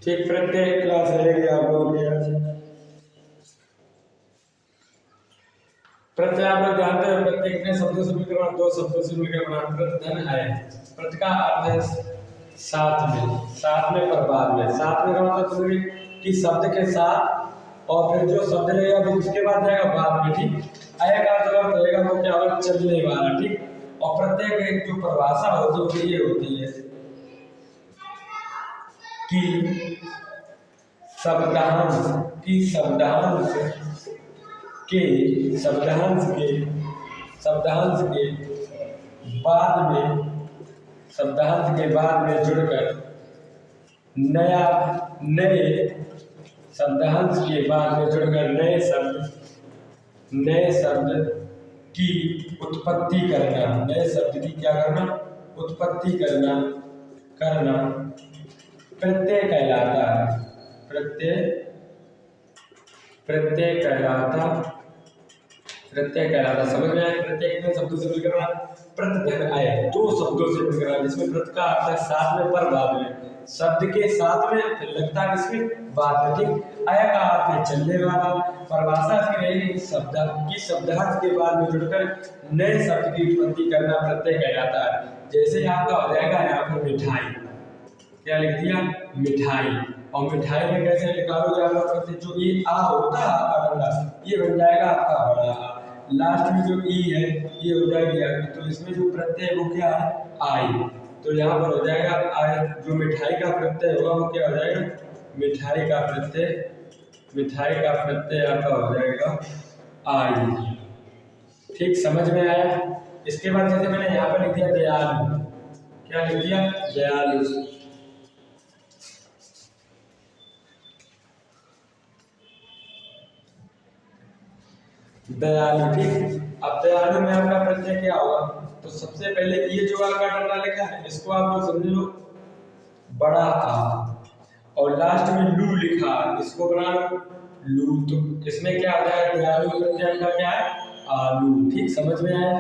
ठीक, प्रत्येक क्लास रहेगी आप लोगों की आज। प्रत्यय आप लोग जानते हैं प्रत्यय कितने शब्दों से मिलकर बना, दो शब्दों से मिलकर बना। प्रत्यय धन आए, प्रत्यय का अर्थ है साथ में पर बाद में। साथ में का मतलब समझिए कि शब्द के साथ और फिर जो शब्द रहेगा फिर उसके बाद जाएगा बाद में। ठीक, आय का जो अर्थ रहेगा वो क्या होगा, चलने वाला। ठीक, और प्रत्यय की जो परिभाषा होती है ये होती है कि शब्दांश की शब्दांश के बाद में जुड़कर नए शब्द की उत्पत्ति करना। नए शब्द की क्या करना, उत्पत्ति करना प्रत्यय कहलाता है। प्रत्यय कहलाता। समझ में आया? प्रत्यय कितने शब्दों से मिलकर बना? प्रत्यय आए, दो शब्दों से मिलकर बना, जिसमें प्रत्यय का अर्थ है साथ में पर बाद में। शब्द के साथ में फिर लगता है किसके बाद में। ठीक, आय का अर्थ है चलने वाला। परिभाषा इसकी रहेगी शब्दार्थ के बाद में जुड़कर नए शब्द की उत्पत्ति करना प्रत्यय कहलाता है। जैसे आपका हो जाएगा यहाँ पर मिठाई, क्या लिख दिया, मिठाई। और मिठाई में कैसे निकालोगे आप लोग प्रत्यय, जो ये आ होता है आपका बड़ा, ये बन जाएगा आपका बड़ा आ। लास्ट में जो ई है ये हो जाएगी आपकी, तो इसमें जो प्रत्यय वो क्या है, आई। तो यहाँ पर हो जाएगा आई। जो मिठाई का प्रत्यय होगा वो क्या हो जाएगा, मिठाई का प्रत्यय आपका हो जाएगा आई। ठीक, समझ में आया? इसके बाद जैसे मैंने यहाँ पर लिख दिया दयालु, क्या लिख दिया, दयालु। दयालु। ठीक, अब दयालु में आपका प्रत्यय क्या होगा, तो सबसे पहले ये जो आपका डंडा लिखा है इसको आप लोग समझ लो बड़ा आ, और लास्ट में लू लिखा इसको बना लो लू। तो इसमें क्या आता है, दयालु प्रत्यय का क्या है, आलू। ठीक, समझ में आया?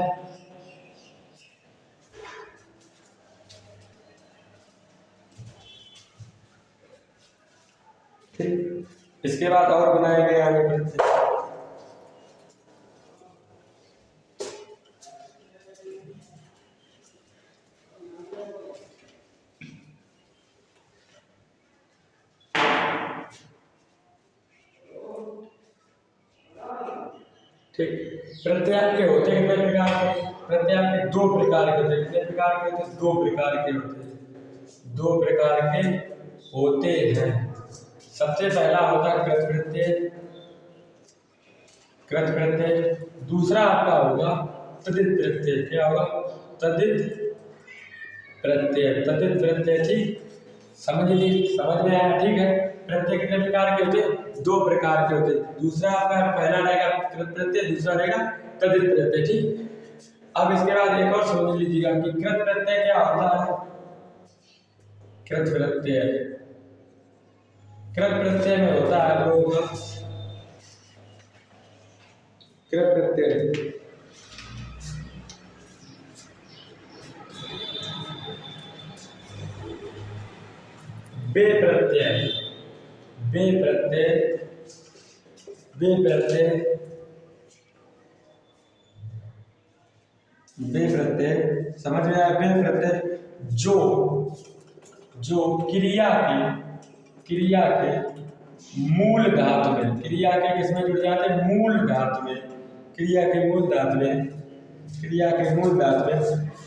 ठीक, इसके बाद और बनाए गए आगे प्रत्यय। ठीक, प्रत्यय के होते हैं कितने प्रकार के, प्रत्यय के दो प्रकार के होते हैं। कितने प्रकार के होते हैं, दो प्रकार के होते हैं। दो प्रकार के होते हैं। सबसे पहला होता है कृत प्रत्यय। दूसरा आपका होगा तदित प्रत्यय। क्या होगा, तदित प्रत्यय। ठीक, समझ में आया? ठीक है, प्रत्यय कितने प्रकार के होते हैं, दो प्रकार के होते हैं। दूसरा आपका पहला रहेगा कृत प्रत्यय, दूसरा रहेगा तदित प्रत्यय। ठीक, अब इसके बाद एक और समझ लीजिएगा कि कृत प्रत्यय क्या होता है। कृत प्रत्यय में होता है लोग कृत प्रत्यय बे प्रत्यय समझ में आया? बे प्रत्यय जो क्रिया के मूल धातु में, क्रिया के किसमें जुड़ जाते हैं, मूल धातु में। क्रिया के मूल धातु में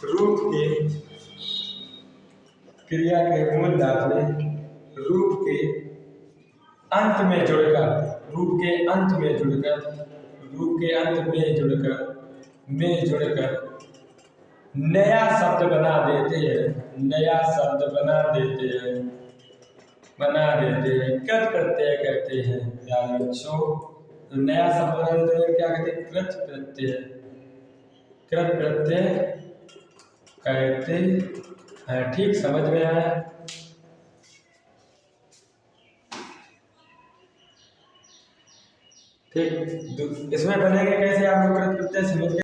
रूप के अंत में जुड़कर नया शब्द बना देते हैं। कृत प्रत्यय कहते हैं यार बच्चों। तो नया शब्द बना देते हैं क्या कहते हैं, कृत प्रत्यय कहते हैं। ठीक, समझ में आया? ठीक, इसमें बनेंगे कैसे आप लोग कृत प्रत्यय समझ